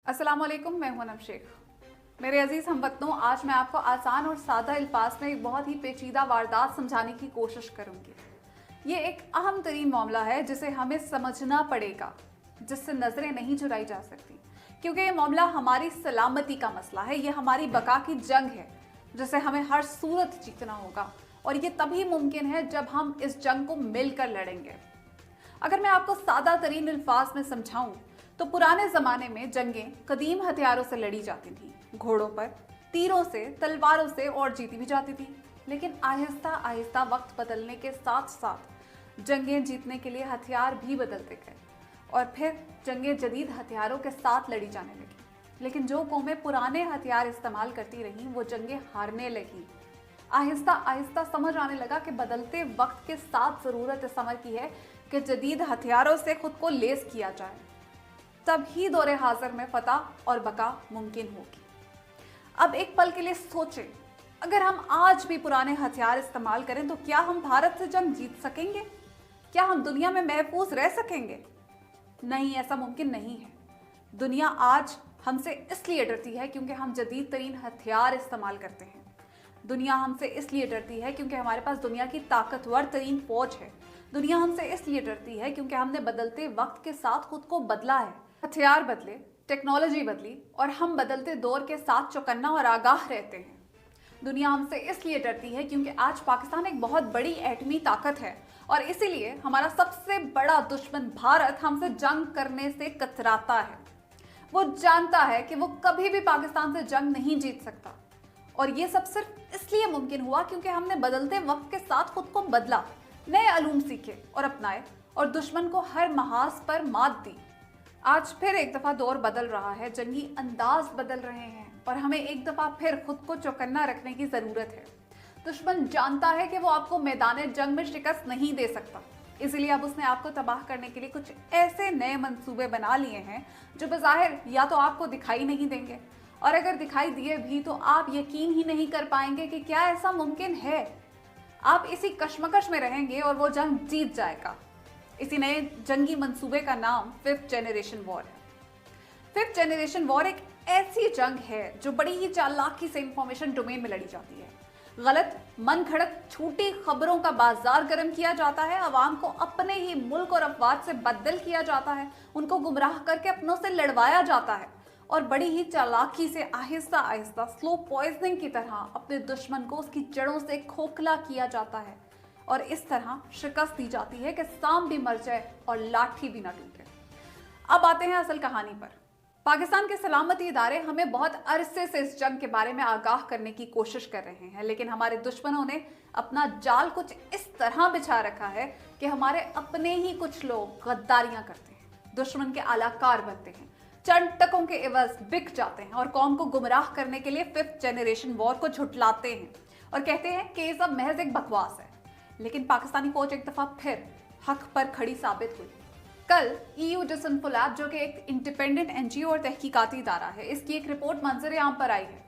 अस्सलाम वालेकुम, मैं हूं अनम शेख। मेरे अजीज हमवतनों, आज मैं आपको आसान और सादा अल्फाज में एक बहुत ही पेचीदा वारदात समझाने की कोशिश करूंगी। ये एक अहम तरीन मामला है जिसे हमें समझना पड़ेगा, जिससे नजरें नहीं चुराई जा सकती, क्योंकि ये मामला हमारी सलामती का मसला है। ये हमारी बका की जंग है जिसे हमें हर सूरत जीतना होगा, और ये तभी मुमकिन है जब हम इस जंग को मिलकर लड़ेंगे। अगर मैं आपको सादा तरीन अल्फाज में समझाऊं तो पुराने जमाने में जंगें कदीम हथियारों से लड़ी जाती थी, घोड़ों पर, तीरों से, तलवारों से, और जीती भी जाती थी। लेकिन आहिस्ता आहिस्ता वक्त बदलने के साथ साथ जंगें जीतने के लिए हथियार भी बदलते गए, और फिर जंगें जदीद हथियारों के साथ लड़ी जाने लगी। लेकिन जो कौमें पुराने हथियार इस्तेमाल करती रहीं वो जंगें हारने लगी। आहिस्ता आहिस्ता समझ आने लगा कि बदलते वक्त के साथ ज़रूरत इस अमर की है कि जदीद हथियारों से खुद को लेस किया जाए, तब ही दौरे हाजिर में फतह और बका मुमकिन होगी। अब एक पल के लिए सोचें, अगर हम आज भी पुराने हथियार इस्तेमाल करें तो क्या हम भारत से जंग जीत सकेंगे? क्या हम दुनिया में महफूज रह सकेंगे? नहीं, ऐसा मुमकिन नहीं है। दुनिया आज हमसे इसलिए डरती है क्योंकि हम जदीद तरीन हथियार इस्तेमाल करते हैं। दुनिया हमसे इसलिए डरती है क्योंकि हमारे पास दुनिया की ताकतवर तरीन फौज है। दुनिया हमसे इसलिए डरती है क्योंकि हमने बदलते वक्त के साथ खुद को बदला है। हथियार बदले, टेक्नोलॉजी बदली, और हम बदलते दौर के साथ चौकन्ना और आगाह रहते हैं। दुनिया हमसे इसलिए डरती है क्योंकि आज पाकिस्तान एक बहुत बड़ी एटमी ताकत है, और इसीलिए हमारा सबसे बड़ा दुश्मन भारत हमसे जंग करने से कतराता है। वो जानता है कि वो कभी भी पाकिस्तान से जंग नहीं जीत सकता, और ये सब सिर्फ इसलिए मुमकिन हुआ क्योंकि हमने बदलते वक्त के साथ खुद को बदला, नए अलूम सीखे और अपनाए, और दुश्मन को हर महाज पर मात दी। आज फिर एक दफा दौर बदल रहा है, जंगी अंदाज बदल रहे हैं, और हमें एक दफा फिर खुद को चौकन्ना रखने की जरूरत है। दुश्मन जानता है कि वो आपको मैदान जंग में शिकस्त नहीं दे सकता, इसलिए अब उसने आपको तबाह करने के लिए कुछ ऐसे नए मंसूबे बना लिए हैं जो बज़ाहिर या तो आपको दिखाई नहीं देंगे, और अगर दिखाई दिए भी तो आप यकीन ही नहीं कर पाएंगे कि क्या ऐसा मुमकिन है। आप इसी कशमकश में रहेंगे और वो जंग जीत जाएगा। इसी नए जंगी मंसूबे का नाम 5th जनरेशन वॉर है। 5th जनरेशन वॉर एक ऐसी जंग है जो बड़ी ही चालाकी से इंफॉर्मेशन डोमेन में लड़ी जाती है। गलत, मन घड़त, झूठी खबरों का बाजार गर्म किया जाता है, आवाम को अपने ही मुल्क और अफवाज से बदल किया जाता है, उनको गुमराह करके अपनों से लड़वाया जाता है, और बड़ी ही चालाकी से आहिस्ता आहिस्ता स्लो पॉइजनिंग की तरह अपने दुश्मन को उसकी जड़ों से खोखला किया जाता है, और इस तरह शिकस्त दी जाती है कि सांप भी मर जाए और लाठी भी ना टूटे। अब आते हैं असल कहानी पर। पाकिस्तान के सलामती इदारे हमें बहुत अरसे से इस जंग के बारे में आगाह करने की कोशिश कर रहे हैं, लेकिन हमारे दुश्मनों ने अपना जाल कुछ इस तरह बिछा रखा है कि हमारे अपने ही कुछ लोग गद्दारियां करते हैं, दुश्मन के आलाकार बनते हैं, चंद टकों के एवज बिक जाते हैं, और कौम को गुमराह करने के लिए 5th जनरेशन वॉर को झुठलाते हैं और कहते हैं कि ये सब महज एक बकवास है। लेकिन पाकिस्तानी फौज एक दफा फिर हक पर खड़ी साबित हुई। कल EU डिसइंफोलैब, जो कि एक इंडिपेंडेंट NGO और तहकीकाती इदारा है, इसकी एक रिपोर्ट मंजर आम पर आई है।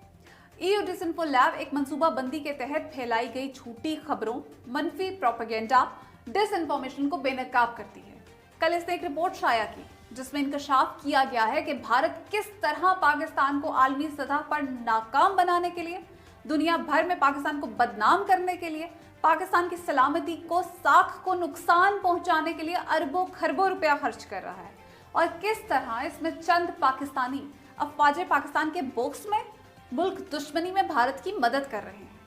EU डिसइंफोलैब एक मंसूबा बंदी के तहत फैलाई गई झूठी खबरों, मनफी प्रोपेगेंडा, डिसइंफॉर्मेशन को बेनकाब करती है। कल इसने एक रिपोर्ट शाया की जिसमें इंकशाफ किया गया है कि भारत किस तरह पाकिस्तान को आलमी सतह पर नाकाम बनाने के लिए, दुनिया भर में पाकिस्तान को बदनाम करने के लिए, पाकिस्तान की सलामती को, साख को नुकसान पहुंचाने के लिए अरबों खरबों रुपया खर्च कर रहा है, और किस तरह इसमें चंद पाकिस्तानी अफवाज पाकिस्तान के बॉक्स में मुल्क दुश्मनी में भारत की मदद कर रहे हैं।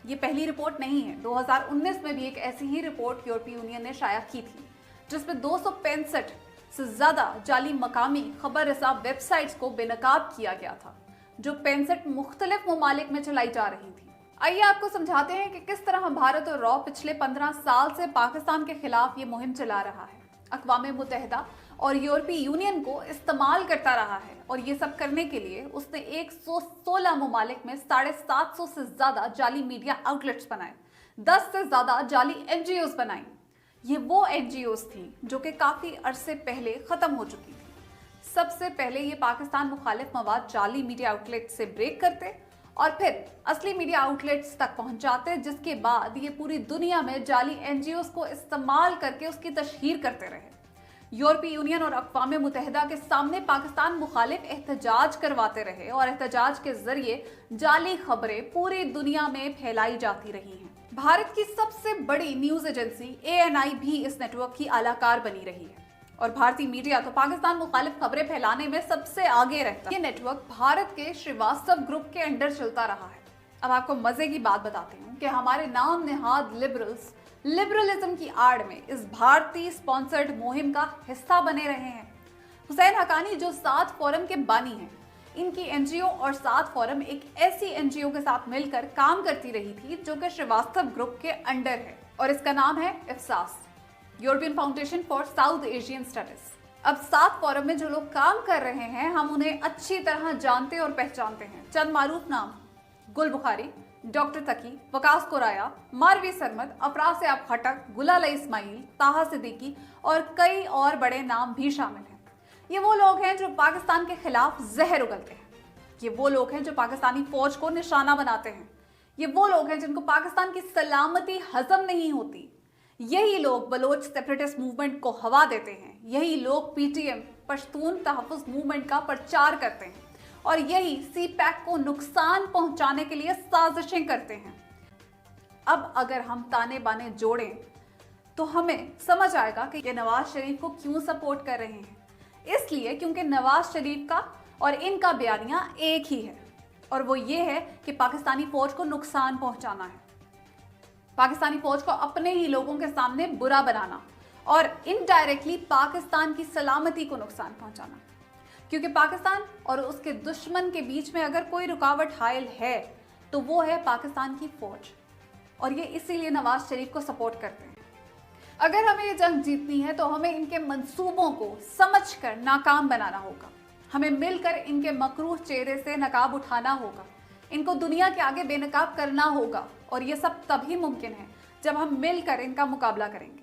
ये पहली रिपोर्ट नहीं है। 2019 में भी एक ऐसी ही रिपोर्ट यूरोपीय यूनियन ने शाया की थी, जिसमें 265 से ज्यादा जाली मकामी खबर रसा वेबसाइट्स को बेनकाब किया गया था, जो 65 मुख्तलिफ ममालिक में चलाई जा रही थी। आइए आपको समझाते हैं कि किस तरह भारत और रॉ पिछले 15 साल से पाकिस्तान के खिलाफ ये मुहिम चला रहा है। अक़वाम मुत्तहिदा और यूरोपीय यूनियन को इस्तेमाल करता रहा है, और ये सब करने के लिए उसने 116 ममालिक में 750 से ज्यादा जाली मीडिया आउटलेट्स बनाए, 10 से ज्यादा जाली NGOs बनाई। ये वो NGOs थी जो कि काफी अरसे पहले खत्म हो चुकी थी। सबसे पहले ये पाकिस्तान मुखालिफ मवाद जाली मीडिया आउटलेट से ब्रेक करते और फिर असली मीडिया आउटलेट्स तक पहुंचाते, जिसके बाद ये पूरी दुनिया में जाली NGOs को इस्तेमाल करके उसकी तशहीर करते रहे। यूरोपीय यूनियन और अक़वाम मुत्तहिदा के सामने पाकिस्तान मुखालिफ एहतजाज करवाते रहे और एहतजाज के जरिए जाली खबरें पूरी दुनिया में फैलाई जाती रही हैं। भारत की सबसे बड़ी न्यूज एजेंसी ANI भी इस नेटवर्क की आलाकार बनी रही है और भारतीय मीडिया तो पाकिस्तान मुखालिफ खबरें फैलाने में सबसे आगे रहता है। ये नेटवर्क भारत के श्रीवास्तव ग्रुप के अंडर चलता रहा है। अब आपको मजे की बात बताती हूँ कि हमारे नाम नेहाद लिबरलिज्म की आड़ में इस भारतीय स्पॉन्सर्ड मुहिम का हिस्सा बने रहे हैं। हुसैन हक्कानी जो सात फोरम के बानी हैं, इनकी NGO और सात फोरम एक ऐसी NGO के साथ मिलकर काम करती रही थी जो कि श्रीवास्तव ग्रुप के अंडर है और इसका नाम है IFSAS, European Foundation for South Asian Studies. अब सात फोरम में जो लोग काम कर रहे हैं, हम उन्हें अच्छी तरह जानते और पहचानते हैं। चंद मारूफ नाम: गुल बुखारी, डॉक्टर तकी, वकास कोराया, मारवी सरमद, अफराज आप खटक, गुलाल इस्माइल, ताहा सिद्दीकी और कई और बड़े नाम भी शामिल हैं। ये वो लोग हैं जो पाकिस्तान के खिलाफ जहर उगलते हैं। ये वो लोग हैं जो पाकिस्तानी फौज को निशाना बनाते हैं। ये वो लोग हैं जिनको पाकिस्तान की सलामती हजम नहीं होती। यही लोग बलोच सेपरेटिस्ट मूवमेंट को हवा देते हैं। यही लोग PTM पश्तून तहफ़्फ़ुज़ मूवमेंट का प्रचार करते हैं और यही CPAC को नुकसान पहुंचाने के लिए साजिशें करते हैं। अब अगर हम ताने बाने जोड़ें तो हमें समझ आएगा कि ये नवाज शरीफ को क्यों सपोर्ट कर रहे हैं। इसलिए क्योंकि नवाज शरीफ का और इनका बयानिया एक ही है और वो ये है कि पाकिस्तानी फौज को नुकसान पहुंचाना है, पाकिस्तानी फौज को अपने ही लोगों के सामने बुरा बनाना और इनडायरेक्टली पाकिस्तान की सलामती को नुकसान पहुंचाना। क्योंकि पाकिस्तान और उसके दुश्मन के बीच में अगर कोई रुकावट हायल है तो वो है पाकिस्तान की फौज और ये इसीलिए नवाज शरीफ को सपोर्ट करते हैं। अगर हमें ये जंग जीतनी है तो हमें इनके मंसूबों को समझकर नाकाम बनाना होगा। हमें मिलकर इनके मकरूह चेहरे से नकाब उठाना होगा, इनको दुनिया के आगे बेनकाब करना होगा और ये सब तभी मुमकिन है जब हम मिलकर इनका मुकाबला करेंगे।